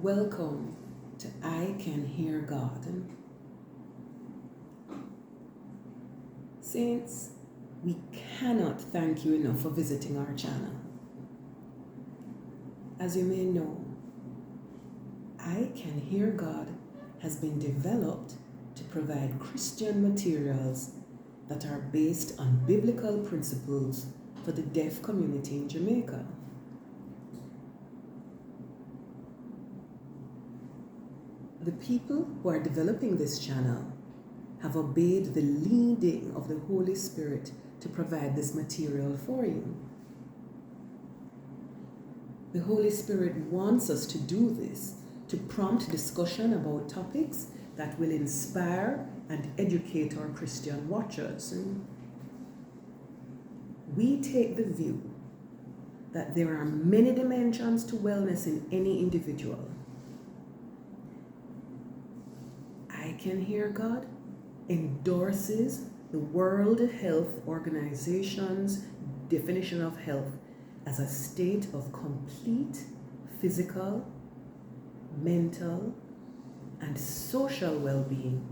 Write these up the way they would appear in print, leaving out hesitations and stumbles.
Welcome to I Can Hear God. Saints, we cannot thank you enough for visiting our channel. As you may know, I Can Hear God has been developed to provide Christian materials that are based on biblical principles for the deaf community in Jamaica. The people who are developing this channel have obeyed the leading of the Holy Spirit to provide this material for you. The Holy Spirit wants us to do this to prompt discussion about topics that will inspire and educate our Christian watchers. We take the view that there are many dimensions to wellness in any individual. I Can Hear God endorses the World Health Organization's definition of health as a state of complete physical, mental, and social well-being,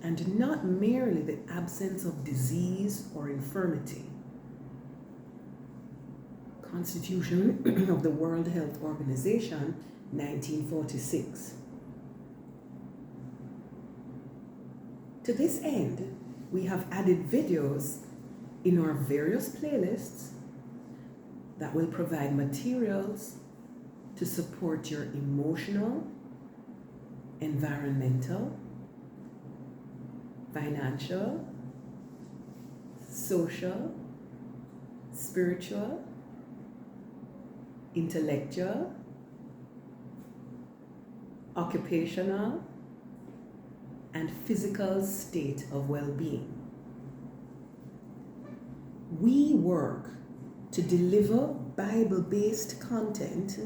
and not merely the absence of disease or infirmity. Constitution of the World Health Organization, 1946. To this end, we have added videos in our various playlists that will provide materials to support your emotional, environmental, financial, social, spiritual, intellectual, occupational, and physical state of well-being. We work to deliver Bible-based content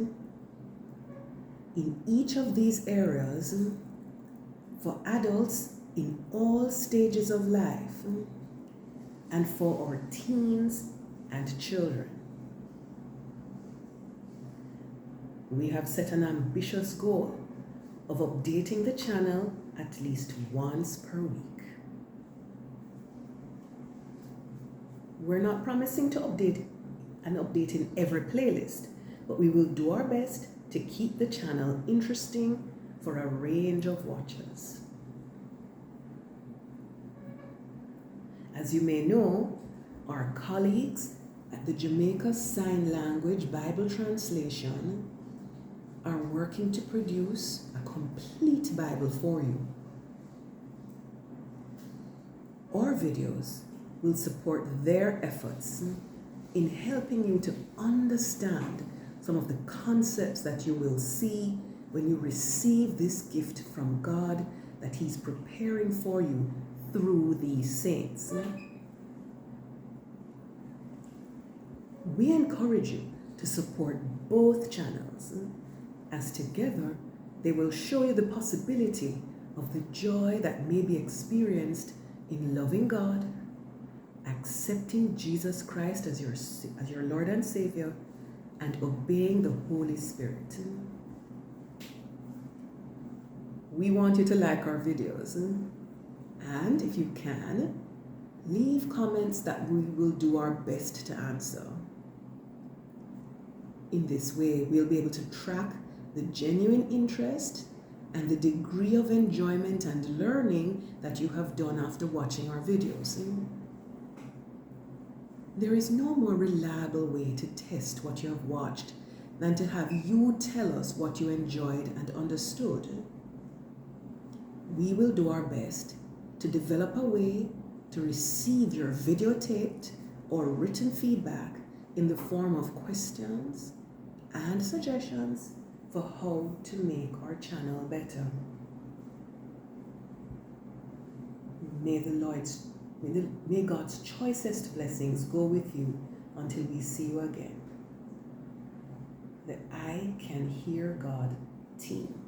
in each of these areas for adults in all stages of life and for our teens and children. We have set an ambitious goal of updating the channel at least once per week. We're not promising to update in every playlist, but we will do our best to keep the channel interesting for a range of watchers. As you may know, our colleagues at the Jamaica Sign Language Bible Translation are working to produce a complete Bible for you. Our videos will support their efforts in helping you to understand some of the concepts that you will see when you receive this gift from God that He's preparing for you through these saints. We encourage you to support both channels, as together they will show you the possibility of the joy that may be experienced in loving God, accepting Jesus Christ as your Lord and Saviour, and obeying the Holy Spirit. We want you to like our videos, and if you can, leave comments that we will do our best to answer. In this way, we'll be able to track the genuine interest and the degree of enjoyment and learning that you have done after watching our videos. There is no more reliable way to test what you have watched than to have you tell us what you enjoyed and understood. We will do our best to develop a way to receive your videotaped or written feedback in the form of questions and suggestions for how to make our channel better. May God's choicest blessings go with you until we see you again. The I Can Hear God team.